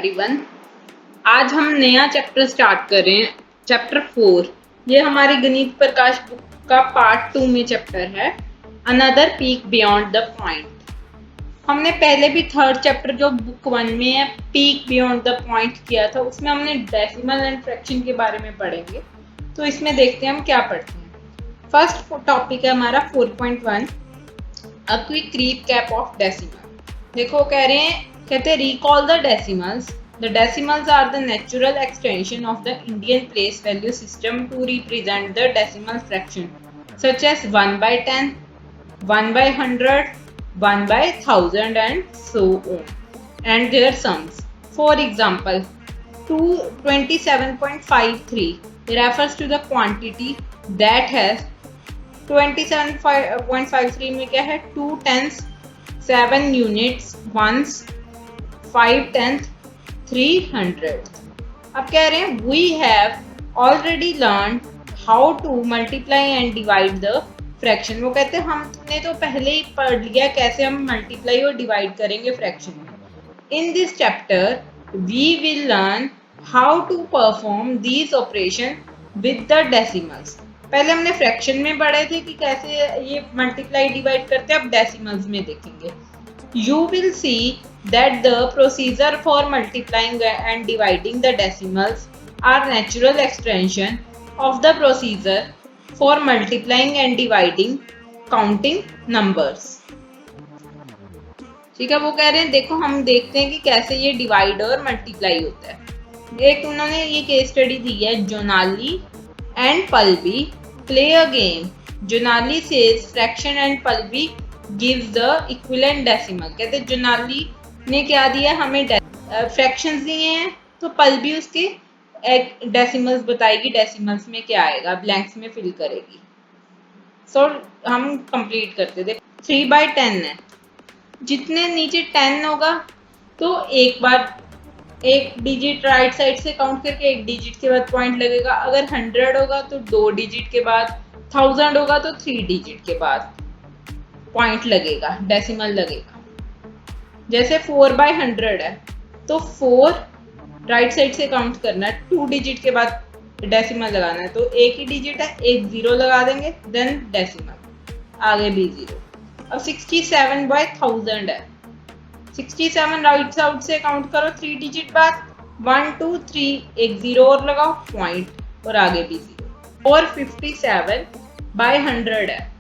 Everyone. आज हम नया चैप्टर स्टार्ट कर रहे हैं, चैप्टर 4। ये हमारे गणित प्रकाश बुक का पार्ट 2 में चैप्टर है, another peak beyond the point. हमने पहले भी थर्ड चैप्टर जो बुक 1 में है, पीक बियॉन्ड द पॉइंट किया था, उसमें हमने डेसिमल एंड फ्रैक्शन के बारे में पढ़ेंगे। तो इसमें देखते हैं हम क्या पढ़ते हैं। फर्स्ट टॉपिक है हमारा 4.1, a quick recap of decimal. देखो कह रहे हैं, कहते हैं recall the decimals. The decimals are the natural extension of the Indian place value system to represent the decimal fraction, such as 1 by 10, 1 by 100, 1 by 1000 and so on, and their sums. For example, 27.53 refers to the quantity that has 27.53 में क्या है 2 tenths, 7 units, ones, 5 tenths, 300। अब कह रहे हैं we have already learned how to multiply and divide the fraction। वो कहते हैं हमने तो पहले ही पढ़ लिया कैसे हम मल्टीप्लाई और डिवाइड करेंगे फ्रैक्शन में। In this chapter we will learn how to perform these operation with the decimals। पहले हमने फ्रैक्शन में पढ़े थे कि कैसे ये मल्टीप्लाई डिवाइड करते हैं, अब डेसिमल्स में देखेंगे। You will see that the procedure for multiplying and dividing the decimals are natural extension of the procedure for multiplying and dividing counting numbers। ठीक है, वो कह रहे हैं देखो हम देखते हैं कि कैसे ये डिवाइड और मल्टीप्लाई होता है। एक उन्होंने ये केस स्टडी दी है, Jonali and पल्बी play a game. Jonali says fraction and पल्बी gives the equivalent decimal। कहते हैं जोनाली ने क्या दिया हमें फ्रैक्शंस दिए हैं, तो पल्बी उसके डेसिमल्स बताएगी, डेसिमल्स में क्या आएगा, ब्लैंक्स में फिल करेगी। सो हम कंप्लीट करते थे। 3 by 10 है, जितने नीचे 10 होगा तो एक बार एक डिजिट राइट साइड से काउंट करके एक डिजिट के बाद पॉइंट लगेगा। अगर 100 होगा तो 2 डिजिट के बाद, 1000 होगा तो 3 डिजिट के बाद पॉइंट लगेगा, डेसिमल लगेगा। जैसे 4 by 100 है तो 4 राइट साइड से काउंट करना है, 2 डिजिट के बाद डेसिमल लगाना है, तो एक ही डिजिट है, एक 0 लगा देंगे, देन डेसिमल, आगे भी 0। अब 67 by 1000 है, 67 राइट साइड से काउंट करो, 3 डिजिट बाद 1 2 3, एक 0 और लगाओ, पॉइंट, और आगे भी 0। और 57 by 100 है,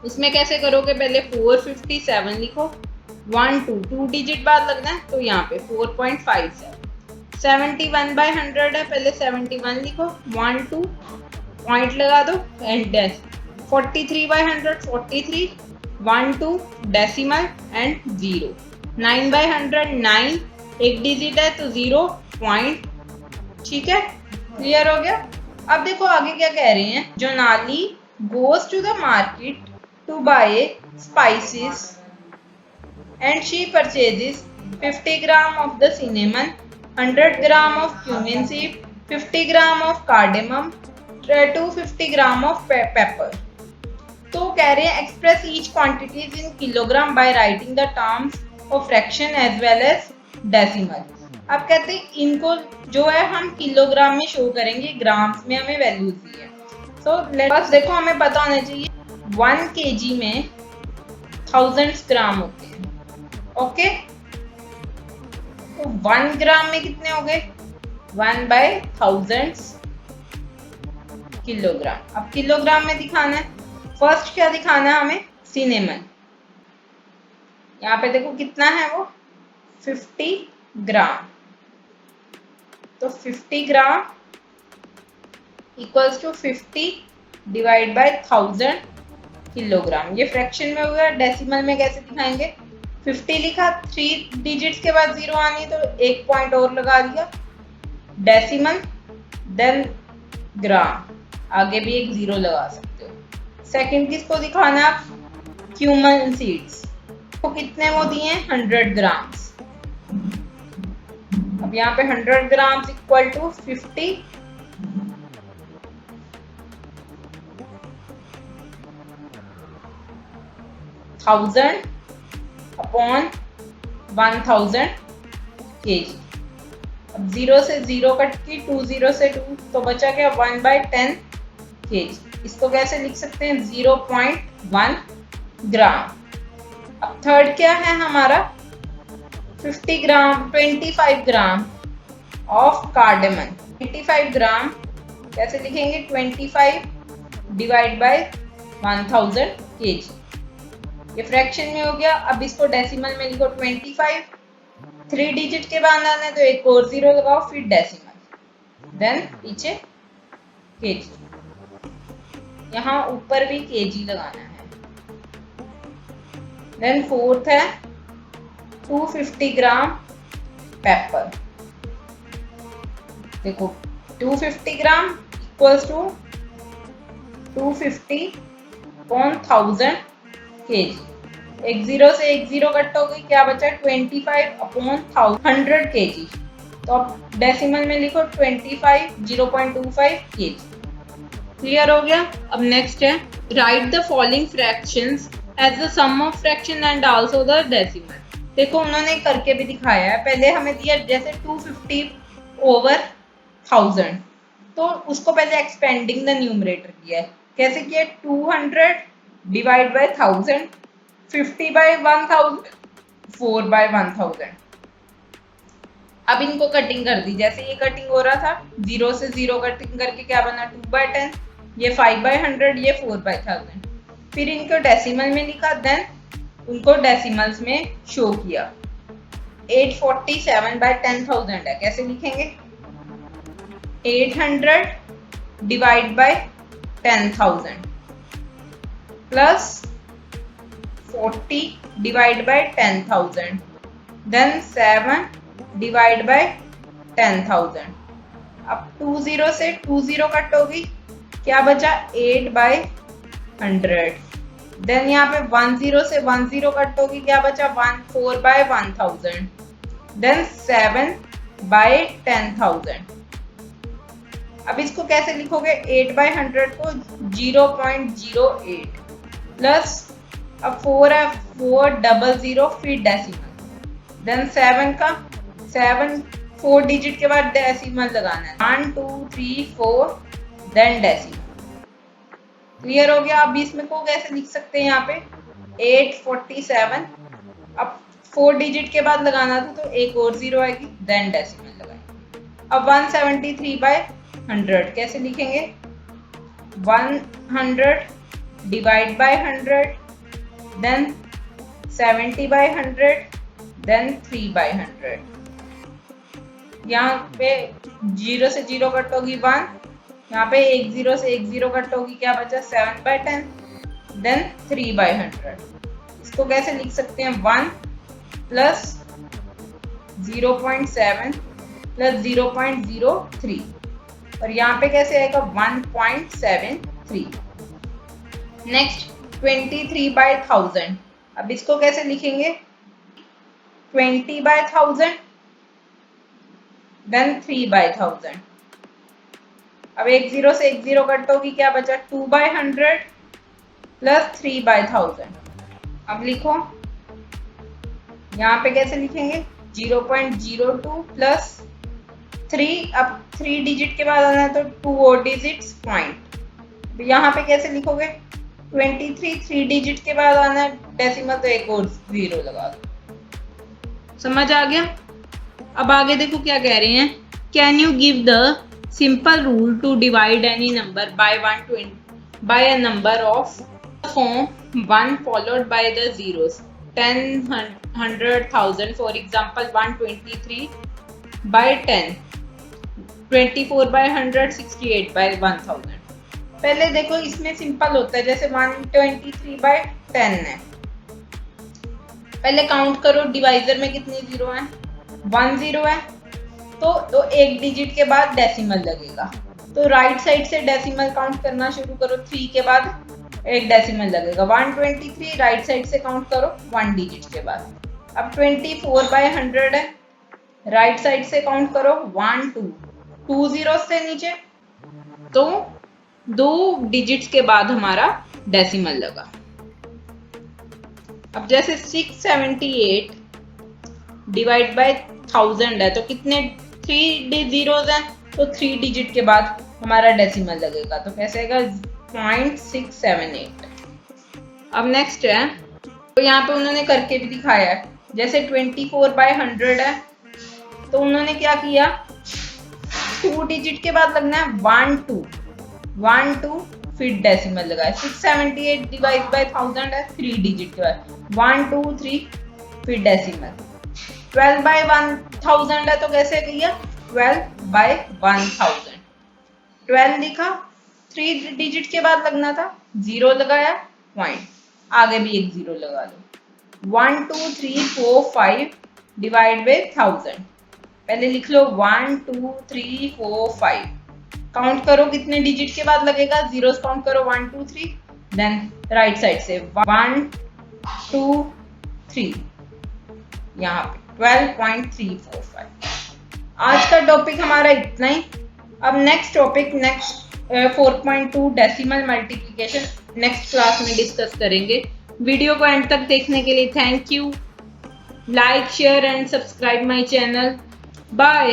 उसमें कैसे करोगे, पहले 457 लिखो, 1 2 डिजिट बाद लगना है, तो यहाँ पे 4.57। 71 by 100 है, पहले 71 लिखो, 1 2 पॉइंट लगा दो एंड डेस। 43 by 100 43, 1 2 डेसिमल एंड 0। 9 by 100 9, एक डिजिट है तो 0 पॉइंट। ठीक है, क्लियर हो गया। अब देखो आगे क्या कह रहे हैं, Jonali goes to the market to buy spices and she purchases 50 gram of the cinnamon, 100 gram of cumin seed, 50 gram of cardamom, 250 gram of pepper। तो कह रहे हैं express each quantities in kilogram by writing the terms of fraction as well as decimal। अब कहते हैं इनको जो है हम किलोग्राम में शो करेंगे, ग्राम्स में हमें वैल्यूज दी है। तो बस देखो हमें पता होना चाहिए 1 kg में 1000 ग्राम होते हैं। ओके, तो 1 ग्राम में कितने हो गए, 1 by 1000 किलोग्राम। अब किलोग्राम में दिखाना है, फर्स्ट क्या दिखाना है हमें, सिनेमन। यहाँ पे देखो कितना है वो, 50 ग्राम। तो 50 gram equals to 50 divide by 1000 kilogram. ये फ्रैक्शन में होगा, डेसिमल में कैसे दिखाएंगे, 50 लिखा, 3 डिजिट्स के बाद 0 आनी तो एक पॉइंट और लगा दिया, डेसिमल देन ग्राम, आगे भी एक 0 लगा सकते हो। सेकंड किसको दिखाना है, क्यूमन सीड्स तो कितने वो दिए हैं, 100 ग्राम्स। अब यहाँ पे 100 grams equal to 50 1000 upon 1000 kg। अब 0 से 0 कट की, 2 0 से 2, तो बचा क्या 1/10 kg। इसको कैसे लिख सकते हैं 0.1 ग्राम। अब थर्ड क्या है हमारा 50 ग्राम 25 ग्राम ऑफ कार्डेमन। 25 ग्राम कैसे लिखेंगे 25 डिवाइड बाय 1000 kg। ये फ्रैक्शन में हो गया। अब इसको डेसिमल में लिखो 25, 3 डिजिट के बाद आना है तो एक और 0 लगाओ, फिर डेसिमल, देन पीछे केजी। यहाँ ऊपर भी केजी लगाना है। देन फोर्थ है 250 ग्राम पेपर। देखो 250 ग्राम इक्वल्स टू 250 अपॉन 1000 kg। एक 0 से एक 0 कट हो गई, क्या बचा 25 अपॉन 100 kg। तो अब डेसिमल में लिखो 25 0.25 kg। क्लियर हो गया। अब नेक्स्ट है write the following fractions as the sum of fraction and also the decimal. देखो उन्होंने करके भी दिखाया है। पहले हमें दिया जैसे 250 ओवर 1000, तो उसको पहले एक्सपेंडिंग द न्यूमरेटर किया है। कैसे किया 200 डिवाइड बाय 1000, 50 बाय 1000, 4 बाय 1000। अब इनको कटिंग कर दी। जैसे ये कटिंग हो रहा था 0 से 0 कटिंग करके क्या बना 2/10, ये 5/100, ये 4/1000। फिर इनको डेसिमल में लिखा, देन उनको डेसिमल्स में शो किया। 847/10,000 है। कैसे लिखेंगे 800 divide by 10,000 plus 40 divide by 10,000, then 7 divide by 10,000। अब 20 से 20 कट होगी, क्या बचा 8/100। देन यहाँ पे 10 से 10 कट होगी, क्या बचा 4/1000, देन 7/10,000। अब इसको कैसे लिखोगे 8/100 को 0.08 प्लस, अब 4 है 400 फिर डेसिमल, देन 7 का 7 4 डिजिट के बाद डेसिमल लगाना है 1 2 3 4 देन डेसिमल। क्लियर हो गया। अब इसमें को कैसे लिख सकते हैं यहाँ पे 847, अब 4 डिजिट के बाद लगाना था तो एक और 0 आएगी, देन डेसिमल लगाएंगे। अब 173/100 कैसे लिखेंगे 100 डिवाइड बाय 100, देन 70/100, देन 3/100। यहाँ पे 0 से 0 कट होगी 1, यहाँ पे एक 0 से एक 0 कट होगी, क्या बचा 7/10, देन 3/100। इसको कैसे लिख सकते हैं 1 प्लस 0.7 प्लस 0.03, और यहाँ पे कैसे आएगा 1.73। नेक्स्ट 23/1000। अब इसको कैसे लिखेंगे 20/1000, देन 3/1000। अब एक 0 से एक 0 कट होगी, क्या बचा 2/100 प्लस 3/1000। अब लिखो यहाँ पे कैसे लिखेंगे 0.02 प्लस 3, अब 3 डिजिट के बाद आना है तो 2 और डिजिट्स पॉइंट। यहाँ पे कैसे लिखोगे 23 3 डिजिट के बाद आना है डेसिमल तो एक और 0 लगा दो। समझ आ गया। अब आगे देखो क्या कह रहे हैं, can you give the simple rule to divide any number by 120 by a number of form 1 followed by the zeros 10 100 1000। for example 123/10, 24/100, 68/1000। पहले देखो इसमें सिंपल होता है, जैसे 123/10 है, पहले काउंट करो डिवाइजर में कितने 0 हैं 1 0 है, तो एक डिजिट के बाद डेसिमल लगेगा, तो राइट साइड से डेसिमल काउंट करना शुरू करो, 3 के बाद एक डेसिमल लगेगा। 123 राइट साइड से काउंट करो 1 डिजिट के बाद। अब 24/100 है, राइट साइड से काउंट करो 1 2 2 zeros से नीचे, तो 2 डिजिट्स के बाद हमारा डेसिमल लगा। अब जैसे 678 डिवाइड बाय 1000 है, तो कितने 3 जीरोज हैं तो 3 डिजिट के बाद हमारा डेसिमल लगेगा, तो कैसे आएगा 0.678। अब नेक्स्ट है, तो यहाँ पे उन्होंने करके भी दिखाया है। जैसे 24/100 है, तो उन्होंने क्या किया, 2 डिजिट के बाद लगना है 1 2 फिर डेसिमल लगाए। 678 डिवाइड बाय 1000 है, 3 डिजिट के बाद 1 2 3 फिर डेसिमल। 12/1000 है, तो कैसे किया 12/1000। 12 लिखा, 3 डिजिट के बाद लगना था, 0 लगाया, पॉइंट, आगे भी एक 0 लगा दो। 1 2 3 4 5 डिवाइड बाय 1000। पहले लिख लो 1 2 3 4 5, काउंट करो कितने डिजिट के बाद लगेगा, जीरो काउंट करो 1 2 3, देन राइट साइड से 1 2 3, यहाँ पे 12.345। आज का टॉपिक हमारा इतना ही। अब next topic 4.2 decimal multiplication next class में डिस्कस करेंगे। वीडियो को एंड तक देखने के लिए thank you. Like share and subscribe my channel. Bye.